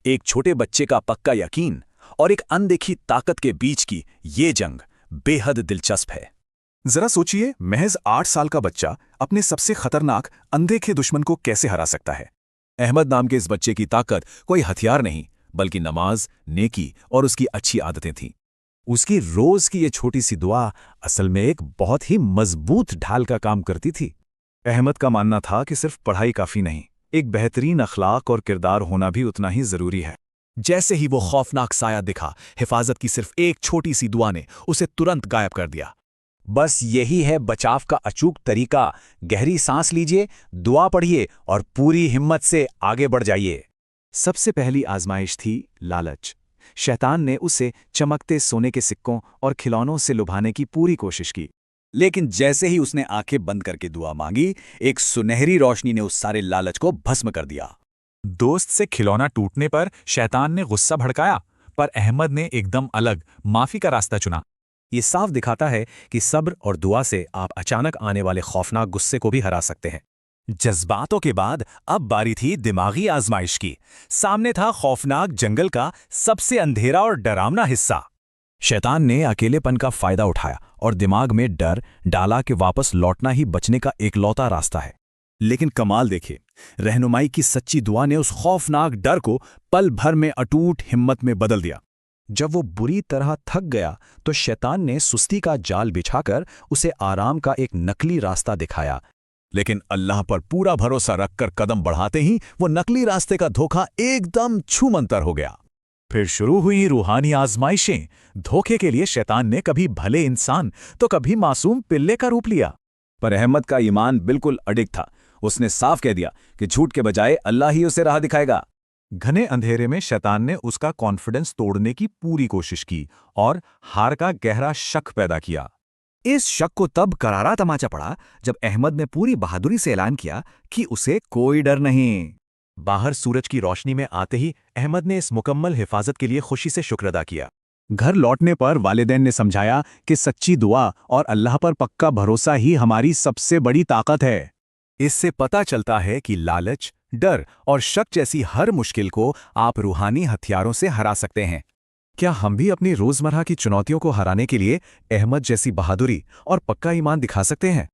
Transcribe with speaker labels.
Speaker 1: एक छोटे बच्चे का पक्का यकीन और एक अनदेखी ताकत के बीच की ये जंग बेहद दिलचस्प है।
Speaker 2: जरा सोचिए, महज 8 साल का बच्चा अपने सबसे खतरनाक अनदेखे दुश्मन को कैसे हरा सकता है।
Speaker 1: अहमद नाम के इस बच्चे की ताकत कोई हथियार नहीं बल्कि नमाज, नेकी और उसकी अच्छी आदतें थीं।
Speaker 2: उसकी रोज की ये छोटी सी दुआ असल में एक बहुत ही मजबूत ढाल का काम करती थी। अहमद का मानना था कि सिर्फ पढ़ाई काफी नहीं, एक बेहतरीन अखलाक और किरदार होना भी उतना ही जरूरी है।
Speaker 1: जैसे ही वो खौफनाक साया दिखा, हिफाजत की सिर्फ एक छोटी सी दुआ ने उसे तुरंत गायब कर दिया।
Speaker 3: बस यही है बचाव का अचूक तरीका। गहरी सांस लीजिए, दुआ पढ़िए और पूरी हिम्मत से आगे बढ़ जाइए।
Speaker 2: सबसे पहली आजमाइश थी लालच। शैतान ने उसे चमकते सोने के सिक्कों और खिलौनों से लुभाने की पूरी कोशिश की।
Speaker 3: लेकिन जैसे ही उसने आंखें बंद करके दुआ मांगी, एक सुनहरी रोशनी ने उस सारे लालच को भस्म कर दिया।
Speaker 2: दोस्त से खिलौना टूटने पर शैतान ने गुस्सा भड़काया, पर अहमद ने एकदम अलग माफी का रास्ता चुना।
Speaker 3: ये साफ दिखाता है कि सब्र और दुआ से आप अचानक आने वाले खौफनाक गुस्से को भी हरा सकते हैं।
Speaker 1: जज्बातों के बाद अब बारी थी दिमागी आजमाइश की। सामने था खौफनाक जंगल का सबसे अंधेरा और डरावना हिस्सा। शैतान ने अकेलेपन का फायदा उठाया और दिमाग में डर डाला कि वापस लौटना ही बचने का एकलौता रास्ता है। लेकिन कमाल देखिए, रहनुमाई की सच्ची दुआ ने उस खौफनाक डर को पल भर में अटूट हिम्मत में बदल दिया। जब वो बुरी तरह थक गया तो शैतान ने सुस्ती का जाल बिछाकर उसे आराम का एक नकली रास्ता दिखाया। लेकिन अल्लाह पर पूरा भरोसा रखकर कदम बढ़ाते ही वो नकली रास्ते का धोखा एकदम छूमंतर हो गया।
Speaker 2: फिर शुरू हुई रूहानी आजमाइशें। धोखे के लिए शैतान ने कभी भले इंसान तो कभी मासूम पिल्ले का रूप लिया।
Speaker 3: पर अहमद का ईमान बिल्कुल अडिग था। उसने साफ कह दिया कि झूठ के बजाय अल्लाह ही उसे राह दिखाएगा।
Speaker 2: घने अंधेरे में शैतान ने उसका कॉन्फिडेंस तोड़ने की पूरी कोशिश की और हार का गहरा शक पैदा किया।
Speaker 3: इस शक को तब करारा तमाचा पड़ा जब अहमद ने पूरी बहादुरी से ऐलान किया कि उसे कोई डर नहीं।
Speaker 2: बाहर सूरज की रोशनी में आते ही अहमद ने इस मुकम्मल हिफाजत के लिए खुशी से शुक्र अदा किया।
Speaker 1: घर लौटने पर वालिदैन ने समझाया कि सच्ची दुआ और अल्लाह पर पक्का भरोसा ही हमारी सबसे बड़ी ताकत है। इससे पता चलता है कि लालच, डर और शक जैसी हर मुश्किल को आप रूहानी हथियारों से हरा सकते हैं।
Speaker 2: क्या हम भी अपनी रोजमर्रा की चुनौतियों को हराने के लिए अहमद जैसी बहादुरी और पक्का ईमान दिखा सकते हैं?